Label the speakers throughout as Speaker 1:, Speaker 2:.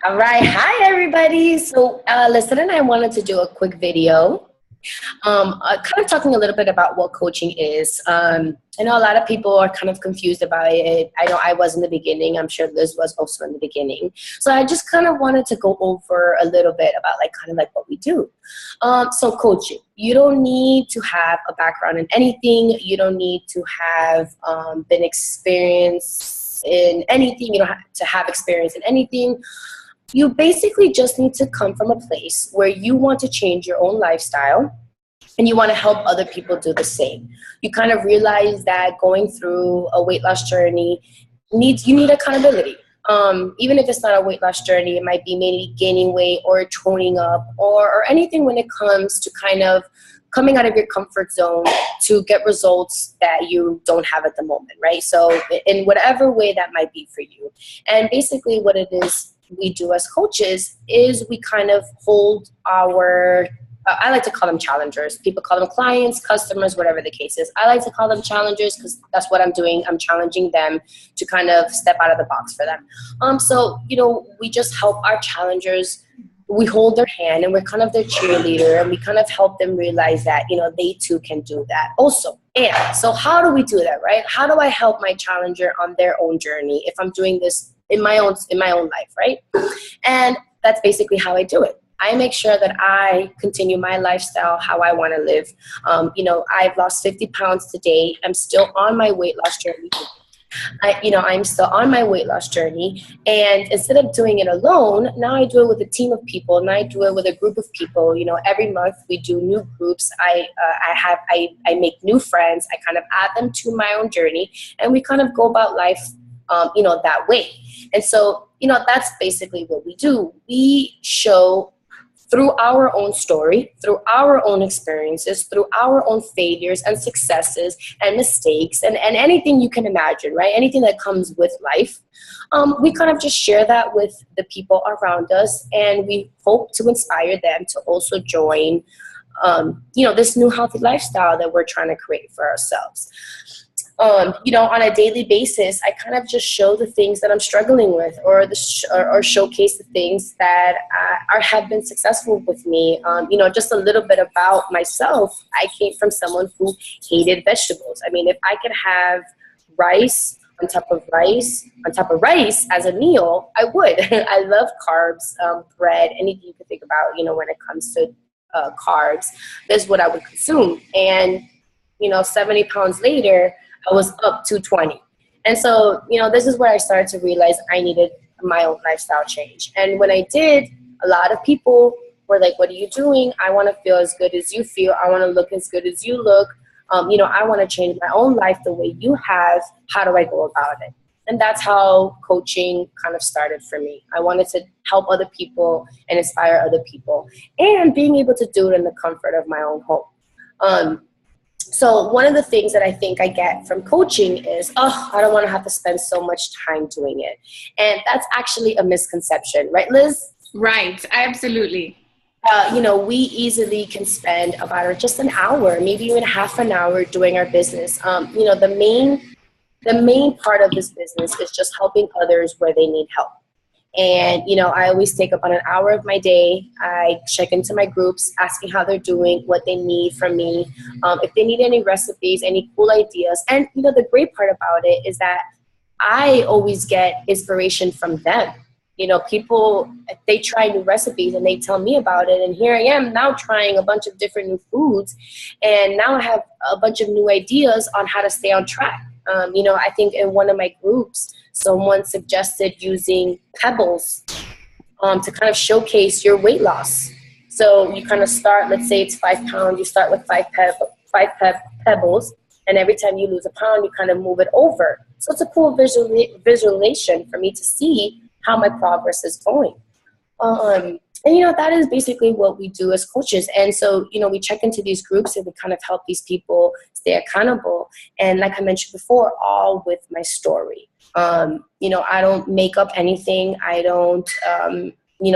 Speaker 1: All right. Hi, everybody. So, Lizzette and I wanted to do a quick video, kind of talking a little bit about what coaching is. I know a lot of people are kind of confused about it. I know I was in the beginning. I'm sure Liz was also in the beginning. So I just kind of wanted to go over a little bit about kind of what we do. So coaching, you don't need to have a background in anything. You don't need to have been experienced in anything. You don't have to have experience in anything. You basically just need to come from a place where you want to change your own lifestyle and you want to help other people do the same. You kind of realize that going through a weight loss journey you need accountability. Even if it's not a weight loss journey, it might be maybe gaining weight or toning up or anything when it comes to kind of coming out of your comfort zone to get results that you don't have at the moment, right? So in whatever way that might be for you. And basically what it is we do as coaches is we kind of hold our I like to call them challengers. People call them clients, customers, whatever the case is. I like to call them challengers because that's what I'm doing. I'm challenging them to kind of step out of the box for them. So, we just help our challengers. We hold their hand and we're kind of their cheerleader, and we kind of help them realize that, they too can do that also. And so how do we do that, right? How do I help my challenger on their own journey if I'm doing this in my own life, right? And that's basically how I do it. I make sure that I continue my lifestyle, how I want to live. I've lost 50 pounds to date. I'm still on my weight loss journey. I'm still on my weight loss journey. And instead of doing it alone, now I do it with a team of people. Now I do it with a group of people. Every month we do new groups. I make new friends. I kind of add them to my own journey, and we kind of go about life, that way. And so, that's basically what we do. We show through our own story, through our own experiences, through our own failures and successes and mistakes and anything you can imagine, right? Anything that comes with life. We kind of just share that with the people around us, and we hope to inspire them to also join, this new healthy lifestyle that we're trying to create for ourselves. On a daily basis, I kind of just show the things that I'm struggling with, or showcase the things that have been successful with me. Just a little bit about myself. I came from someone who hated vegetables. I mean, if I could have rice on top of rice as a meal, I would. I love carbs, bread, anything you can think about, when it comes to carbs. This is what I would consume. And, 70 pounds later, I was up to 20. And so, this is where I started to realize I needed my own lifestyle change. And when I did, a lot of people were like, what are you doing? I want to feel as good as you feel. I want to look as good as you look. I want to change my own life the way you have. How do I go about it? And that's how coaching kind of started for me. I wanted to help other people and inspire other people, and being able to do it in the comfort of my own home. So one of the things that I think I get from coaching is, I don't want to have to spend so much time doing it. And that's actually a misconception, right, Liz?
Speaker 2: Right, absolutely.
Speaker 1: We easily can spend about just an hour, maybe even half an hour doing our business. The main part of this business is just helping others where they need help. And, I always take about an hour of my day. I check into my groups, asking how they're doing, what they need from me, if they need any recipes, any cool ideas. And, the great part about it is that I always get inspiration from them. People, they try new recipes and they tell me about it. And here I am now trying a bunch of different new foods. And now I have a bunch of new ideas on how to stay on track. I think in one of my groups, someone suggested using pebbles to kind of showcase your weight loss. So you kind of start, let's say it's 5 pounds, you start with five pebbles, and every time you lose a pound, you kind of move it over. So it's a cool visualization for me to see how my progress is going. And, that is basically what we do as coaches. And so, we check into these groups and we kind of help these people stay accountable. And like I mentioned before, all with my story. I don't make up anything. I don't,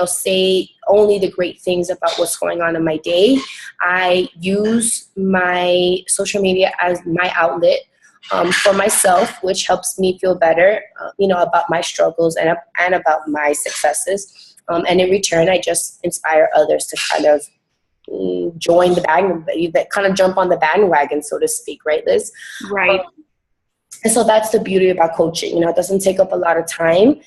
Speaker 1: say only the great things about what's going on in my day. I use my social media as my outlet. for myself, which helps me feel better, about my struggles and about my successes. And in return, I just inspire others to kind of join the that kind of jump on the bandwagon, so to speak, right, Liz?
Speaker 2: Right.
Speaker 1: And so that's the beauty about coaching. It doesn't take up a lot of time.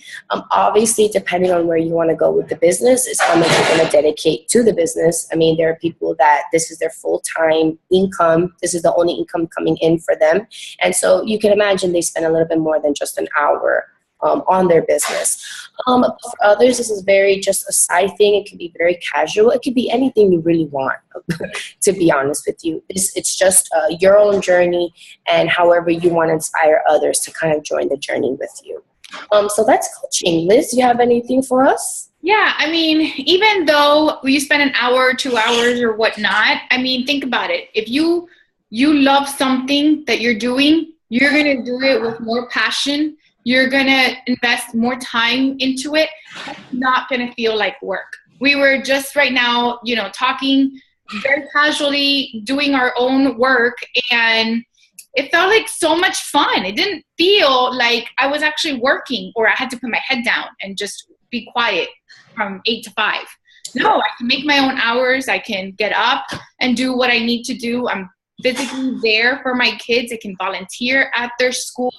Speaker 1: Obviously, depending on where you want to go with the business, is how much you're going to dedicate to the business. I mean, there are people that this is their full-time income. This is the only income coming in for them. And so you can imagine they spend a little bit more than just an hour on their business. For others, this is very just a side thing. It can be very casual. It could be anything you really want, to be honest with you. It's just your own journey, and however you want to inspire others to kind of join the journey with you. So that's coaching. Liz, do you have anything for us?
Speaker 2: Yeah, I mean, even though you spend an hour, 2 hours or whatnot, I mean, think about it. If you love something that you're doing, you're going to do it with more passion. You're going to invest more time into it. It's not going to feel like work. We were just right now, talking very casually, doing our own work, and it felt like so much fun. It didn't feel like I was actually working or I had to put my head down and just be quiet from 8 to 5. No, I can make my own hours. I can get up and do what I need to do. I'm physically there for my kids. I can volunteer at their school.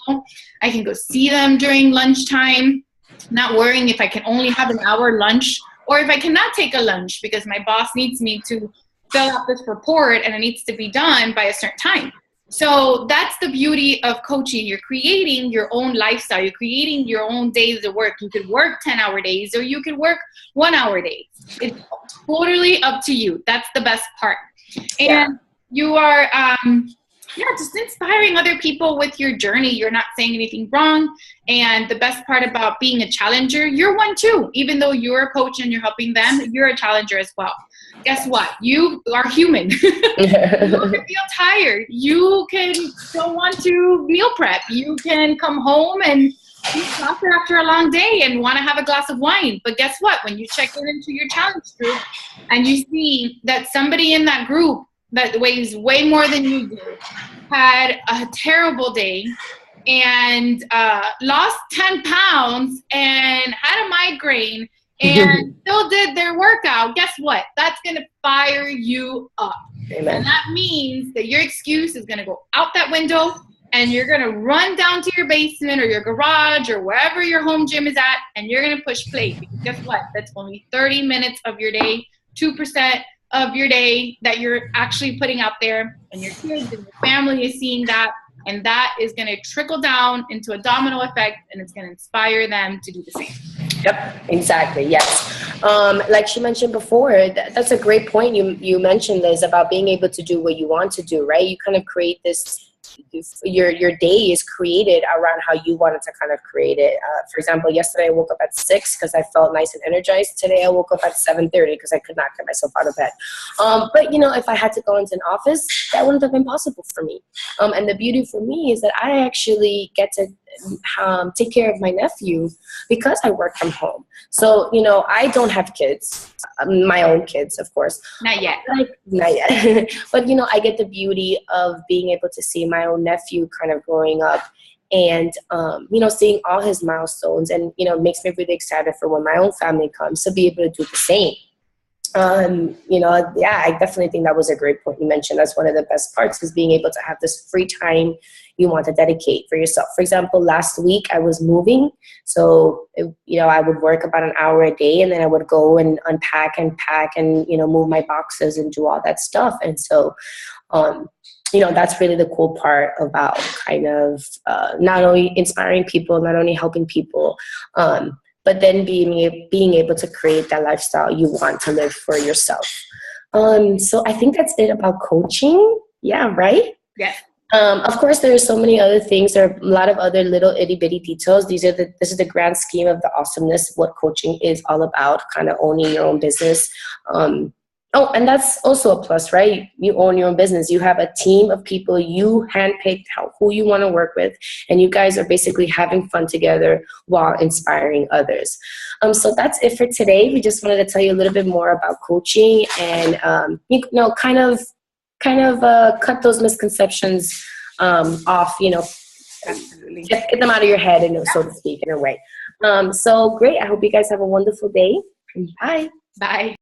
Speaker 2: I can go see them during lunchtime, not worrying if I can only have an hour lunch or if I cannot take a lunch because my boss needs me to fill out this report and it needs to be done by a certain time. So that's the beauty of coaching. You're creating your own lifestyle. You're creating your own days of work. You could work 10-hour days or you could work 1-hour days. It's totally up to you. That's the best part. And you are just inspiring other people with your journey. You're not saying anything wrong. And the best part about being a challenger, you're one too. Even though you're a coach and you're helping them, you're a challenger as well. Guess what? You are human. You can feel tired. You don't want to meal prep. You can come home and be exhausted after a long day and want to have a glass of wine. But guess what? When you check into your challenge group and you see that somebody in that group that weighs way more than you do had a terrible day and lost 10 pounds and had a migraine and still did their workout, guess what? That's going to fire you up.
Speaker 1: Amen.
Speaker 2: And that means that your excuse is going to go out that window and you're going to run down to your basement or your garage or wherever your home gym is at and you're going to push play. Because guess what? That's only 30 minutes of your day, 2% of your day that you're actually putting out there, and your kids and your family is seeing that, and that is going to trickle down into a domino effect, and it's going to inspire them to do the same.
Speaker 1: Yep, exactly. Yes. Like she mentioned before, that's a great point you mentioned, Liz, about being able to do what you want to do, right? You kind of create this, your day is created around how you wanted to kind of create it. For example, yesterday I woke up at 6 because I felt nice and energized. Today I woke up at 7:30 because I could not get myself out of bed. But if I had to go into an office, that wouldn't have been possible for me. And the beauty for me is that I actually get to take care of my nephew because I work from home. So, I don't have kids, my own kids, of course.
Speaker 2: Not yet.
Speaker 1: Not yet. But, I get the beauty of being able to see my own nephew kind of growing up and, seeing all his milestones, and, it makes me really excited for when my own family comes to be able to do the same. I definitely think that was a great point you mentioned. That's one of the best parts, is being able to have this free time you want to dedicate for yourself. For example, last week I was moving. So, I would work about an hour a day, and then I would go and unpack and pack and, move my boxes and do all that stuff. And so, that's really the cool part about kind of not only inspiring people, not only helping people, but then being able to create that lifestyle you want to live for yourself. So I think that's it about coaching. Yeah, right?
Speaker 2: Yeah.
Speaker 1: Of course, there are so many other things. There are a lot of other little itty bitty details. This is the grand scheme of the awesomeness of what coaching is all about, kind of owning your own business. And that's also a plus, right? You own your own business. You have a team of people you handpicked who you want to work with, and you guys are basically having fun together while inspiring others. So that's it for today. We just wanted to tell you a little bit more about coaching and kind of cut those misconceptions off,
Speaker 2: Absolutely.
Speaker 1: get them out of your head, so to speak, in a way. So great. I hope you guys have a wonderful day. Bye.
Speaker 2: Bye.